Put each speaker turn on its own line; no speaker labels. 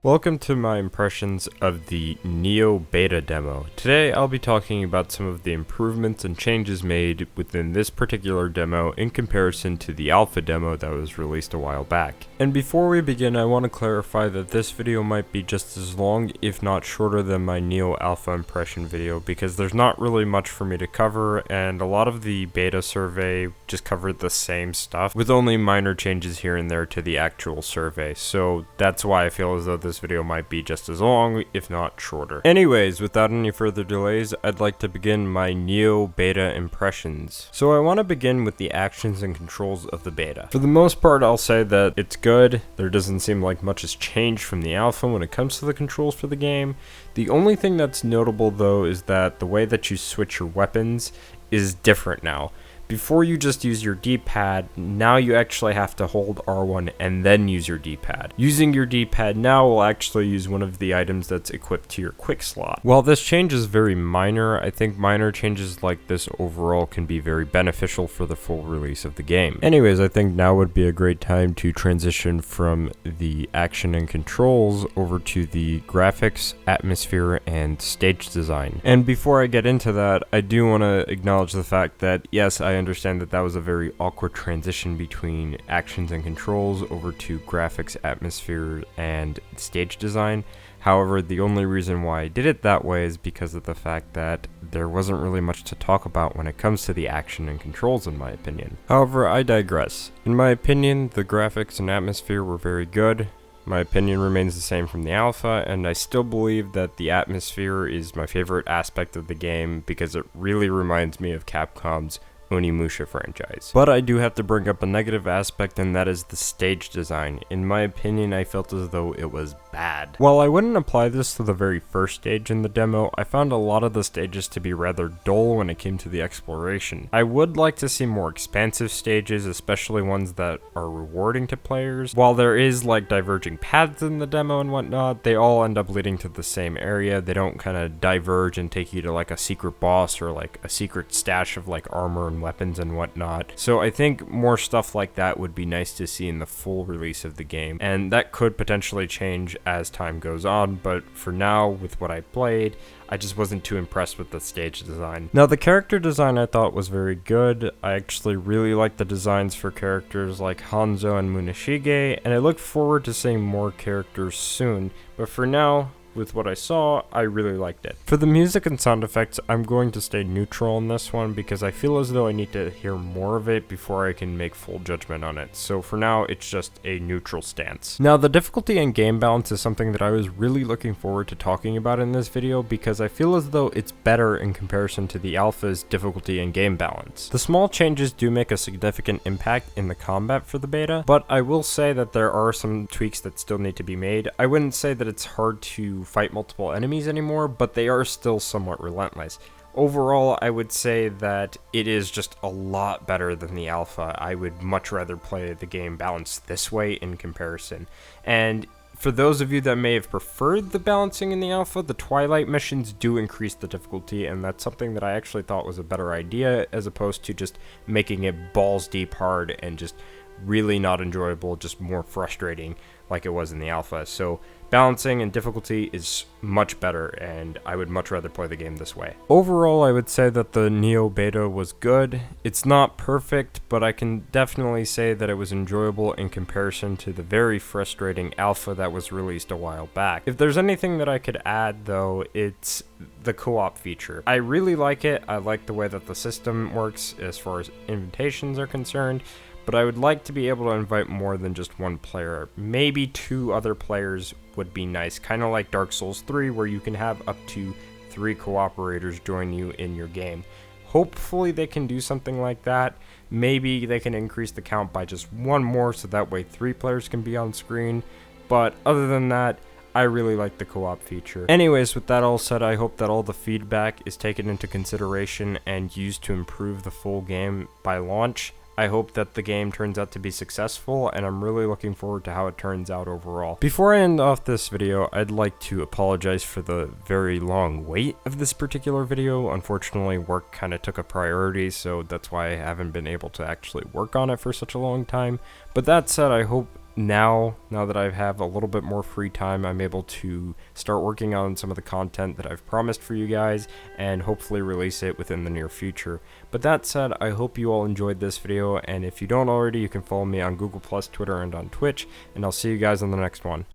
Welcome to my impressions of the Nioh Beta demo. Today I'll be talking about some of the improvements and changes made within this particular demo in comparison to the alpha demo that was released a while back. And before we begin, I want to clarify that this video might be just as long, if not shorter, than my Nioh alpha impression video, because there's not really much for me to cover, and a lot of the beta survey just covered the same stuff, with only minor changes here and there to the actual survey. So that's why I feel as though this video might be just as long, if not shorter. Anyways, without any further delays, I'd like to begin my Nioh Beta impressions. So I want to begin with the actions and controls of the beta. For the most part, I'll say that it's good. There doesn't seem like much has changed from the alpha when it comes to the controls for the game. The only thing that's notable though is that the way that you switch your weapons is different now. Before you just use your D-pad, now you actually have to hold R1 and then use your D-pad. Using your D-pad now will actually use one of the items that's equipped to your quick slot. While this change is very minor, I think minor changes like this overall can be very beneficial for the full release of the game. Anyways, I think now would be a great time to transition from the action and controls over to the graphics, atmosphere, and stage design. And before I get into that, I do want to acknowledge the fact that yes, I understand that was a very awkward transition between actions and controls over to graphics, atmosphere, and stage design. However, the only reason why I did it that way is because of the fact that there wasn't really much to talk about when it comes to the action and controls, in my opinion. However, I digress. In my opinion, the graphics and atmosphere were very good. My opinion remains the same from the alpha, and I still believe that the atmosphere is my favorite aspect of the game because it really reminds me of Capcom's Onimusha franchise. But I do have to bring up a negative aspect, and that is the stage design. In my opinion, I felt as though it was bad. While I wouldn't apply this to the very first stage in the demo, I found a lot of the stages to be rather dull when it came to the exploration. I would like to see more expansive stages, especially ones that are rewarding to players. While there is like diverging paths in the demo and whatnot, they all end up leading to the same area. They don't kind of diverge and take you to like a secret boss or like a secret stash of like armor and weapons and whatnot. So I think more stuff like that would be nice to see in the full release of the game, and that could potentially change as time goes on, but for now, with what I played, I just wasn't too impressed with the stage design. Now, the character design I thought was very good. I actually really liked the designs for characters like Hanzo and Muneshige, and I look forward to seeing more characters soon, but for now, with what I saw, I really liked it. For the music and sound effects, I'm going to stay neutral on this one because I feel as though I need to hear more of it before I can make full judgment on it. So for now, it's just a neutral stance. Now, the difficulty and game balance is something that I was really looking forward to talking about in this video because I feel as though it's better in comparison to the alpha's difficulty and game balance. The small changes do make a significant impact in the combat for the beta, but I will say that there are some tweaks that still need to be made. I wouldn't say that it's hard to fight multiple enemies anymore, but they are still somewhat relentless. Overall, I would say that it is just a lot better than the alpha. I would much rather play the game balanced this way in comparison. And for those of you that may have preferred the balancing in the alpha, the Twilight missions do increase the difficulty, and that's something that I actually thought was a better idea, as opposed to just making it balls deep hard and just really not enjoyable, just more frustrating like it was in the alpha. So balancing and difficulty is much better, and I would much rather play the game this way. Overall, I would say that the Nioh Beta was good. It's not perfect, but I can definitely say that it was enjoyable in comparison to the very frustrating alpha that was released a while back. If there's anything that I could add though, it's the co-op feature. I really like it. I like the way that the system works as far as invitations are concerned, but I would like to be able to invite more than just one player. Maybe 2 other players would be nice, kind of like Dark Souls 3, where you can have up to 3 cooperators join you in your game. Hopefully they can do something like that. Maybe they can increase the count by just 1 more, so that way 3 players can be on screen. But other than that, I really like the co-op feature. Anyways, with that all said, I hope that all the feedback is taken into consideration and used to improve the full game by launch. I hope that the game turns out to be successful, and I'm really looking forward to how it turns out overall. Before I end off this video, I'd like to apologize for the very long wait of this particular video. Unfortunately, work kind of took a priority, so that's why I haven't been able to actually work on it for such a long time. But that said, I hope now that I have a little bit more free time, I'm able to start working on some of the content that I've promised for you guys and hopefully release it within the near future. But that said, I hope you all enjoyed this video, and if you don't already, you can follow me on Google+, Twitter, and on Twitch, and I'll see you guys on the next one.